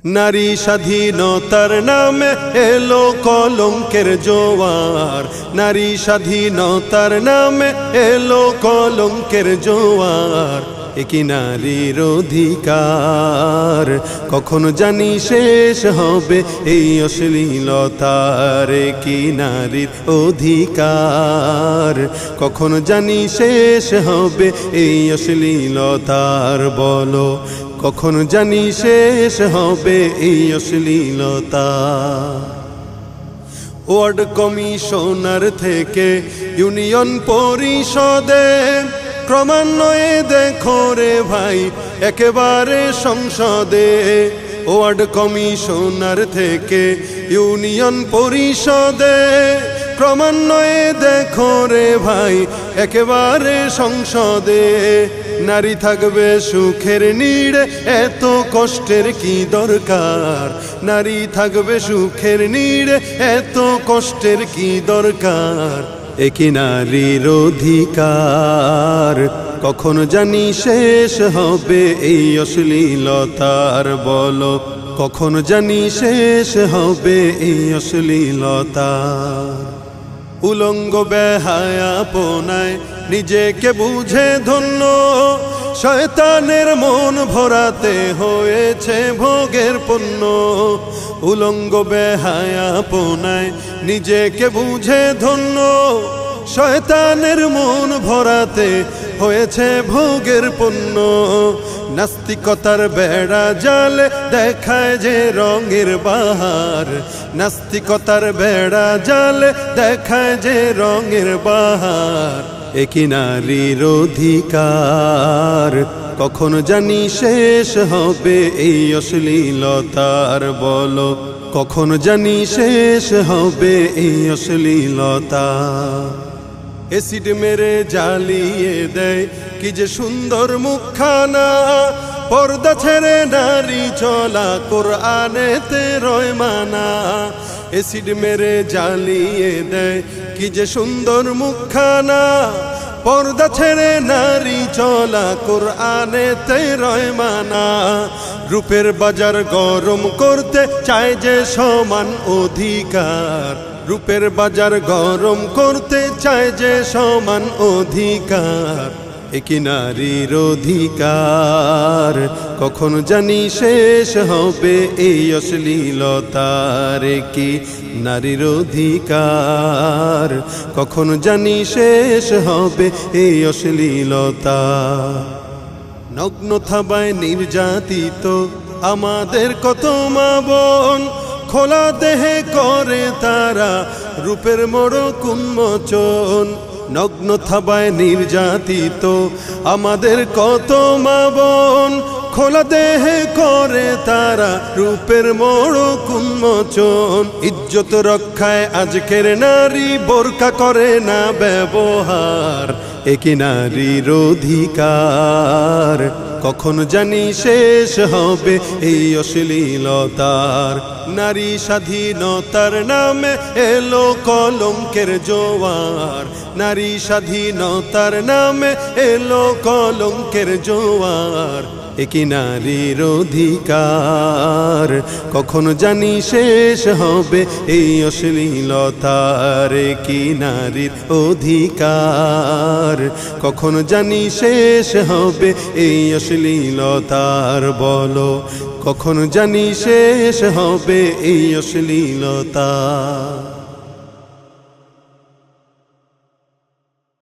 নারী স্বাধীনতার নামে এলো কলঙ্কের জোয়ার, নারী স্বাধীনতার নামে এলো কলঙ্কের জোয়ার। একি নারীর অধিকার কখনো জানি শেষ হবে এই অশ্লীলতার। কি নারীর অধিকার কখনো জানি শেষ হবে এই অশ্লীলতার। বলো কখনো জানি শেষ হবে এই অশ্লীলতা। ওয়ার্ড কমিশনার থেকে ইউনিয়ন পরিষদে ক্রমান্বয়ে দেখো রে ভাই একেবারে সংসদে। ওয়ার্ড কমিশনার থেকে ইউনিয়ন পরিষদে ক্রমান্বয়ে দেখো রে ভাই একেবারে সংসদে। নারী থাকবে সুখের নীড়ে এত কষ্টের কি দরকার, নারী থাকবে সুখের নীড়ে এত কষ্টের কি দরকার। একি নারীর অধিকার কখনো জানি শেষ হবে এই অশ্লীলতার। বলো কখনো জানি শেষ হবে এই অশ্লীলতার। উলঙ্গ বেহায়াপনায় নিজেকে বুঝে ধন্য, শয়তানের মন ভরাতে হয়েছে ভোগের পণ্য। উলঙ্গ বেহায়াপনায় নিজেকে বুঝে ধন্য, শয়তানের মন ভরাতে হয়েছে ভোগের পণ্য। নাস্তিকতার বেড়া জালে দেখায় যে রঙের বাহার, নাস্তিকতার বেড়া জালে দেখায় যে রঙের বাহার। একি নারীর অধিকার কখনো জানি শেষ হবে এই অশ্লীলতার। বলো কখনো জানি শেষ হবে এই অশ্লীলতা। এসিড মেরে জ্বালিয়ে দেয় কি যে সুন্দর মুখখানা, পর্দা ছেড়ে নারী চলা কোরআনেতে রয় মানা। এসিড মেরে জ্বালিয়ে দেয় কি যে সুন্দর মুখখানা, পর্দা ছেড়ে নারী চলা কোরআনেতে রয় মানা। রূপের বাজার গরম করতে চায় যে সমান অধিকার, রূপের বাজার গরম করতে চায় যে সমান অধিকার। একি নারীর অধিকার কখনো জানি শেষ হবে এই অশ্লীলতার। কি নারীর অধিকার কখনো জানি শেষ হবে এই অশ্লীলতা। নগ্ন থাবায় নির্যাতিত আমাদের কত মা বোন, খোলা দেহে করে তারা রূপের মোড়ক উন্মোচন। নগ্ন থাবায় নির্যাতিত আমাদের কত মা বোন, খোলা দেহে করে তারা রূপের মোড়ক উন্মোচন। ইজ্জত রক্ষায় আজকের নারী বোরকা করে না ব্যবহার। একি নারীর অধিকার কখনো জানি শেষ হবে এই অশ্লীলতার। নারী স্বাধীনতার নামে এলো কলঙ্কের জোয়ার, নারী স্বাধীনতার নামে এলো কলঙ্কের জোয়ার। একি নারীর অধিকার কখনো জানি শেষ হবে এই অশ্লীলতার। কি নারীর অধিকার কখনো জানি শেষ হবে এই অশ্লীলতার। বলো কখনো জানি শেষ হবে এই অশ্লীলতা।